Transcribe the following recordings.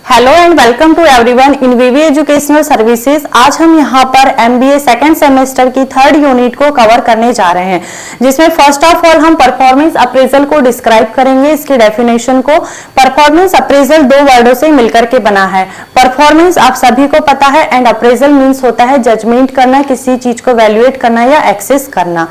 Hello and welcome to everyone in VV educational services. आज हम यहाँ पर एमबीए सेकंड सेमेस्टर की थर्ड यूनिट को कवर करने जा रहे हैं, जिसमें फर्स्ट ऑफ ऑल हम परफॉर्मेंस अप्रेजल को डिस्क्राइब करेंगे, इसकी डेफिनेशन को। परफॉर्मेंस अप्रेजल दो वर्डों से मिलकर के बना है। परफॉर्मेंस आप सभी को पता है एंड अप्रेजल मीन्स होता है जजमेंट करना, किसी चीज को वैल्यूएट करना या एक्सेस करना।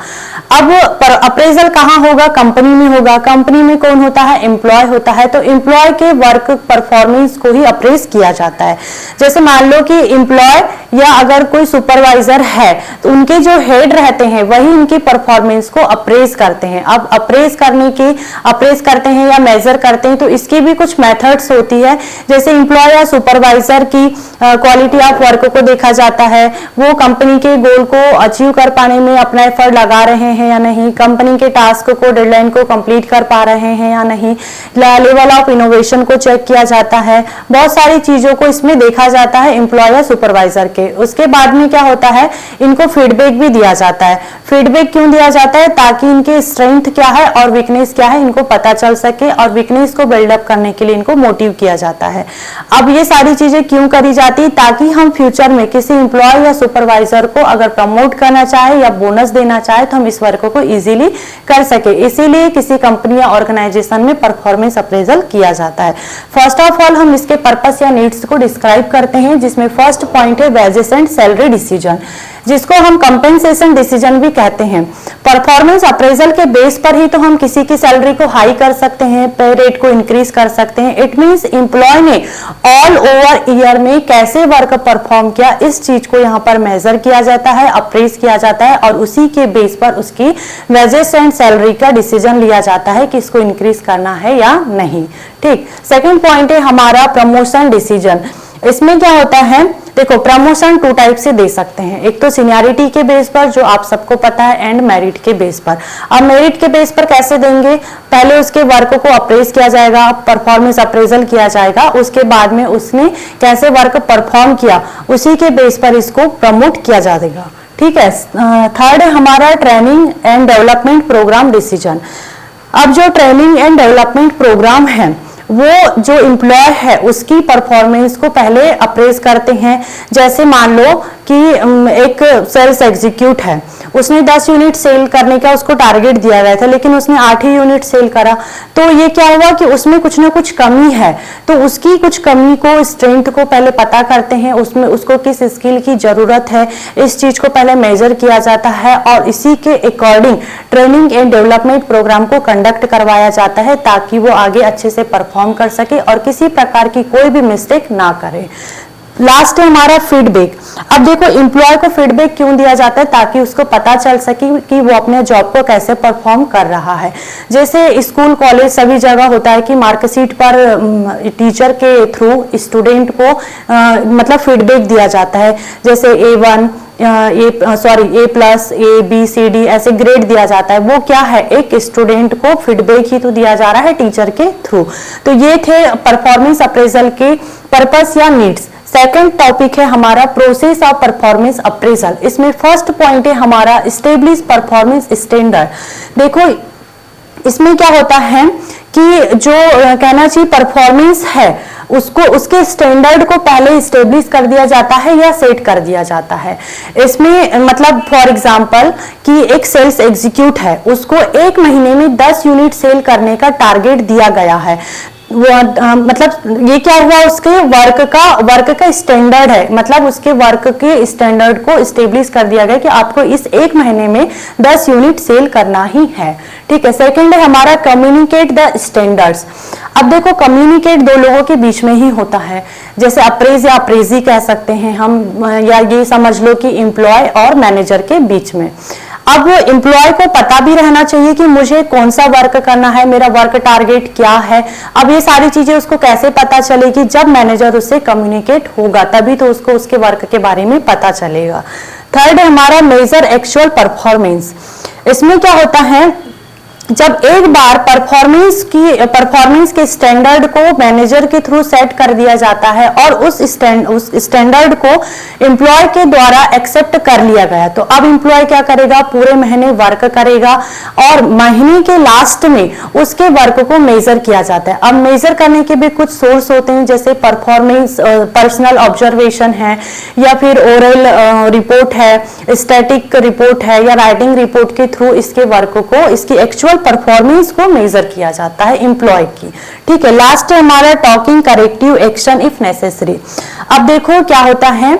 अब अप्रेजल कहाँ होगा? कंपनी में होगा। कंपनी में कौन होता है? एम्प्लॉय होता है। तो एम्प्लॉय के वर्क परफॉर्मेंस को ही अप्रेज किया जाता है। जैसे मान लो कि एम्प्लॉय या अगर कोई सुपरवाइजर है तो उनके जो हेड रहते हैं वही उनकी परफॉर्मेंस को अप्रेज करते हैं। अब अप्रेज करते हैं या मेजर करते हैं तो इसकी भी कुछ मेथड्स होती है। जैसे एम्प्लॉय या सुपरवाइजर की क्वालिटी ऑफ वर्क को देखा जाता है, वो कंपनी के गोल को अचीव कर पाने में अपना एफर्ट लगा रहे हैं या नहीं, कंपनी के टास्क को, डेडलाइन को कंप्लीट कर पा रहे हैं या नहीं, लेवल ऑफ इनोवेशन को चेक किया जाता है। बहुत सारी चीजों को इसमें देखा जाता है एम्प्लॉय या सुपरवाइजर के। उसके बाद में क्या होता है, इनको फीडबैक भी दिया जाता है। फीडबैक क्यों दिया जाता है? ताकि इनके स्ट्रेंथ क्या है और वीकनेस क्या है इनको पता चल सके, और वीकनेस को बिल्डअप करने के लिए इनको मोटिव किया जाता है। अब ये सारी चीजें क्यों करी जाती है? ताकि हम फ्यूचर में किसी एम्प्लॉय या सुपरवाइजर को अगर प्रमोट करना चाहे या बोनस देना चाहे तो हम इस वर्क को इजीली कर सके। इसीलिए किसी कंपनी या ऑर्गेनाइजेशन में परफॉर्मेंस अप्रेजल किया जाता है। फर्स्ट ऑफ ऑल हम इसके पर्पस या नीड्स को डिस्क्राइब करते हैं, जिसमें फर्स्ट पॉइंट है वेजेस एंड सैलरी डिसीजन, जिसको हम कंपेंसेशन डिसीजन भी कहते हैं। परफॉर्मेंस अप्रेजल के बेस पर ही तो हम किसी की सैलरी को हाई कर सकते हैं, पे रेट को इंक्रीज कर सकते हैं। इट मींस एम्प्लॉय ने ऑल ओवर ईयर में कैसे वर्क परफॉर्म किया, इस चीज को यहाँ पर मेजर किया जाता है, अप्रेज किया जाता है, और उसी के बेस पर उसकी वेजेस एंड सैलरी का डिसीजन लिया जाता है कि इसको इंक्रीज करना है या नहीं। ठीक। सेकेंड पॉइंट है हमारा प्रमोशन डिसीजन। इसमें क्या होता है, देखो प्रमोशन टू टाइप से दे सकते हैं। एक तो सीनियरिटी के बेस पर जो आप सबको पता है, एंड मेरिट के बेस पर। अब मेरिट के बेस पर कैसे देंगे? पहले उसके वर्क को अप्रेज किया जाएगा, परफॉर्मेंस अप्रेजल किया जाएगा, उसके बाद में उसने कैसे वर्क परफॉर्म किया उसी के बेस पर इसको प्रमोट किया जाएगा। ठीक है। थर्ड है हमारा training and development program decision. अब जो ट्रेनिंग एंड डेवलपमेंट प्रोग्राम है वो जो एम्प्लॉय है उसकी परफॉर्मेंस को पहले अप्रेज करते हैं। जैसे मान लो कि एक सेल्स एग्जीक्यूट है, उसने 10 यूनिट सेल करने का उसको टारगेट दिया गया था, लेकिन उसने 8 ही यूनिट सेल करा। तो ये क्या हुआ कि उसमें कुछ ना कुछ कमी है, तो उसकी कुछ कमी को, स्ट्रेंथ को पहले पता करते हैं, उसमें उसको किस स्किल की जरूरत है, इस चीज को पहले मेजर किया जाता है, और इसी के according training and development program को कंडक्ट करवाया जाता है ताकि वो आगे अच्छे से परफॉर्म कर सके और किसी प्रकार की कोई भी मिस्टेक ना करे। लास्ट है हमारा फीडबैक। अब देखो एम्प्लॉय को फीडबैक क्यों दिया जाता है? ताकि उसको पता चल सके कि वो अपने जॉब को कैसे परफॉर्म कर रहा है। जैसे स्कूल कॉलेज सभी जगह होता है कि मार्कशीट पर टीचर के थ्रू स्टूडेंट को मतलब फीडबैक दिया जाता है। जैसे A1 A+, A, B, C, D ऐसे ग्रेड दिया जाता है। वो क्या है? एक स्टूडेंट को फीडबैक ही तो दिया जा रहा है टीचर के थ्रू। तो ये थे परफॉर्मेंस अप्रेजल के पर्पस या नीड्स। सेकंड टॉपिक है हमारा प्रोसेस ऑफ परफॉर्मेंस अप्रेजल। इसमें फर्स्ट पॉइंट है हमारा एस्टेब्लिश परफॉर्मेंस स्टैंडर्ड। देखो इसमें क्या होता है कि जो कहना चाहिए परफॉर्मेंस है उसको, उसके स्टैंडर्ड को पहले इस्टेब्लिश कर दिया जाता है या सेट कर दिया जाता है। इसमें मतलब फॉर एग्जांपल कि एक सेल्स एग्जीक्यूट है, उसको 1 महीने में 10 यूनिट सेल करने का टारगेट दिया गया है। वो मतलब ये क्या हुआ, उसके वर्क का स्टैंडर्ड है, मतलब उसके वर्क के स्टैंडर्ड को इस्टेब्लिश कर दिया गया कि आपको इस 1 महीने में 10 यूनिट सेल करना ही है। ठीक है। सेकंड है हमारा कम्युनिकेट द स्टैंडर्ड्स। अब देखो कम्युनिकेट दो लोगों के बीच में ही होता है, जैसे अप्रेज या अप्रेजी कह सकते हैं हम, या ये समझ लो कि एम्प्लॉय और मैनेजर के बीच में। अब एम्प्लॉय को पता भी रहना चाहिए कि मुझे कौन सा वर्क करना है, मेरा वर्क टारगेट क्या है। अब ये सारी चीजें उसको कैसे पता चलेगी? जब मैनेजर उससे कम्युनिकेट होगा तभी तो उसको उसके वर्क के बारे में पता चलेगा। थर्ड है हमारा मेजर एक्चुअल परफॉर्मेंस। इसमें क्या होता है जब एक बार परफॉर्मेंस के स्टैंडर्ड को मैनेजर के थ्रू सेट कर दिया जाता है और उस स्टैंडर्ड को एम्प्लॉय के द्वारा एक्सेप्ट कर लिया गया, तो अब एम्प्लॉय क्या करेगा, पूरे महीने वर्क करेगा और महीने के लास्ट में उसके वर्क को मेजर किया जाता है। अब मेजर करने के भी कुछ सोर्स होते हैं, जैसे परफॉर्मेंस पर्सनल ऑब्जर्वेशन है, या फिर ओरल रिपोर्ट है, स्टैटिक रिपोर्ट है, या राइटिंग रिपोर्ट के थ्रू इसके वर्क को, इसकी एक्चुअल परफॉर्मेंस को मेजर किया जाता है एम्प्लॉय की। ठीक है, लास्ट है हमारा talking corrective action if necessary. अब देखो क्या होता है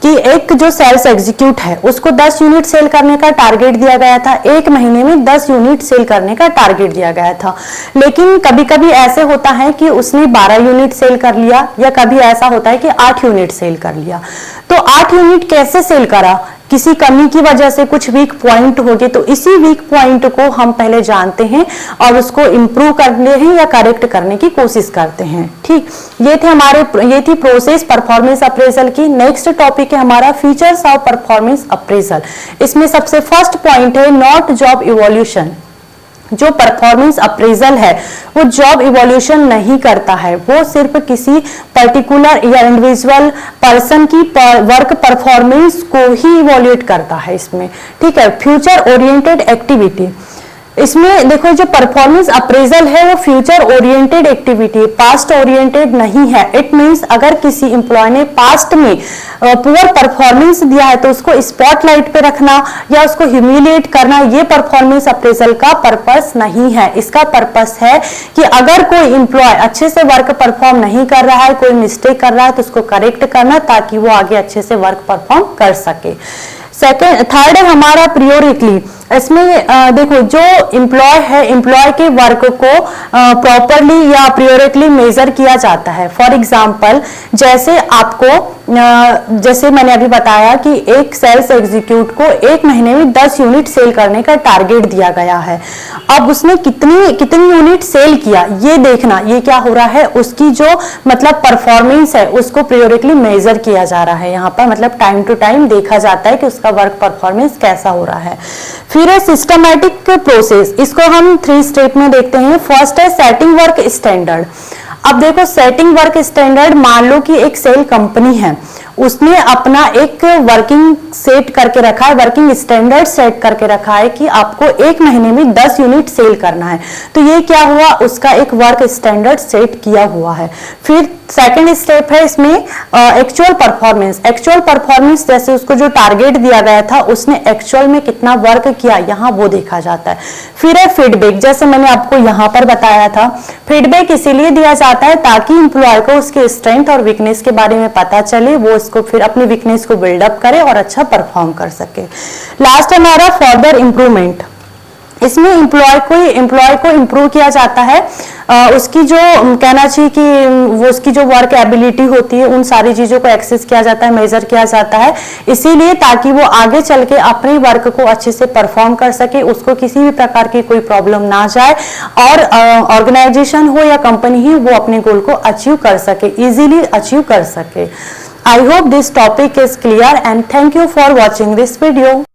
कि एक जो सेल्स एग्जीक्यूट है उसको 10 यूनिट सेल करने का टारगेट दिया गया था, एक महीने में 10 यूनिट सेल करने का टारगेट दिया गया था, लेकिन कभी कभी ऐसे होता है कि उसने 12 यूनिट सेल कर लिया, या कभी ऐसा होता है कि 8 यूनिट सेल कर लिया। तो 8 यूनिट कैसे सेल करा, किसी कमी की वजह से कुछ वीक पॉइंट हो गए, तो इसी वीक पॉइंट को हम पहले जानते हैं और उसको इंप्रूव करने हैं या करेक्ट करने की कोशिश करते हैं। ठीक, ये थी प्रोसेस परफॉर्मेंस अप्रेजल की। नेक्स्ट टॉपिक है हमारा फीचर्स ऑफ परफॉर्मेंस अप्रेजल। इसमें सबसे फर्स्ट पॉइंट है नॉट जॉब इवोल्यूशन। जो परफॉर्मेंस अप्रेजल है वो जॉब इवोल्यूशन नहीं करता है, वो सिर्फ किसी पर्टिकुलर या इंडिविजुअल पर्सन की वर्क परफॉर्मेंस को ही इवोल्यूट करता है इसमें। ठीक है, फ्यूचर ओरिएंटेड एक्टिविटी। इसमें देखो जो परफॉर्मेंस अप्रेजल है वो future oriented activity, past oriented नहीं है। इट मींस अगर किसी एम्प्लॉय ने पास्ट में पुअर परफॉर्मेंस दिया है तो उसको स्पॉटलाइट पे रखना या उसको ह्यूमिलिएट करना, ये परफॉर्मेंस अप्रेजल का पर्पस नहीं है। इसका पर्पस है कि अगर कोई एम्प्लॉय अच्छे से वर्क परफॉर्म नहीं कर रहा है, कोई मिस्टेक कर रहा है, तो उसको करेक्ट करना ताकि वो आगे अच्छे से वर्क परफॉर्म कर सके। थर्ड है हमारा प्रियोरिटली। इसमें देखो जो एम्प्लॉय है, एम्प्लॉय के वर्क को प्रॉपरली या प्रियोरिटली मेजर किया जाता है। फॉर एग्जांपल जैसे मैंने अभी बताया कि एक सेल्स एग्जीक्यूट को एक महीने में 10 यूनिट सेल करने का टारगेट दिया गया है। अब उसने कितनी यूनिट सेल किया ये देखना, ये क्या हो रहा है, उसकी जो मतलब परफॉर्मेंस है उसको प्रियोरिटली मेजर किया जा रहा है। यहाँ पर मतलब टाइम टू टाइम देखा जाता है कि उसका वर्क परफॉर्मेंस कैसा हो रहा है। फिर है सिस्टमैटिक प्रोसेस, इसको हम 3 स्टेप में देखते हैं। फर्स्ट है सेटिंग वर्क स्टैंडर्ड। अब देखो सेटिंग वर्क स्टैंडर्ड, मान लो कि एक सेल कंपनी है, उसने अपना एक वर्किंग सेट करके रखा है, वर्किंग स्टैंडर्ड सेट करके रखा है कि आपको एक महीने में 10 यूनिट सेल करना है। तो ये क्या हुआ, उसका एक वर्क स्टैंडर्ड सेट किया हुआ है। फिर सेकंड स्टेप है इसमें एक्चुअल परफॉर्मेंस। एक्चुअल परफॉर्मेंस जैसे उसको जो टारगेट दिया गया था उसने एक्चुअल में कितना वर्क किया, यहाँ वो देखा जाता है। फिर है फीडबैक, जैसे मैंने आपको यहाँ पर बताया था, फीडबैक इसीलिए दिया जाता है ताकि एम्प्लॉय को उसके स्ट्रेंथ और वीकनेस के बारे में पता चले, वो उसको फिर अपनी वीकनेस को बिल्डअप करे और अच्छा परफॉर्म कर सके। लास्ट है हमारा फर्दर इंप्रूवमेंट। इसमें एम्प्लॉय को इंप्रूव किया जाता है, उसकी जो कहना चाहिए कि वो उसकी जो वर्क एबिलिटी होती है उन सारी चीजों को एक्सेस किया जाता है, मेजर किया जाता है, इसीलिए ताकि वो आगे चल के अपने वर्क को अच्छे से परफॉर्म कर सके, उसको किसी भी प्रकार की कोई प्रॉब्लम ना जाए और ऑर्गेनाइजेशन हो या कंपनी ही वो अपने गोल को अचीव कर सके, इजीली अचीव कर सके। I hope this topic is clear and thank you for watching this video.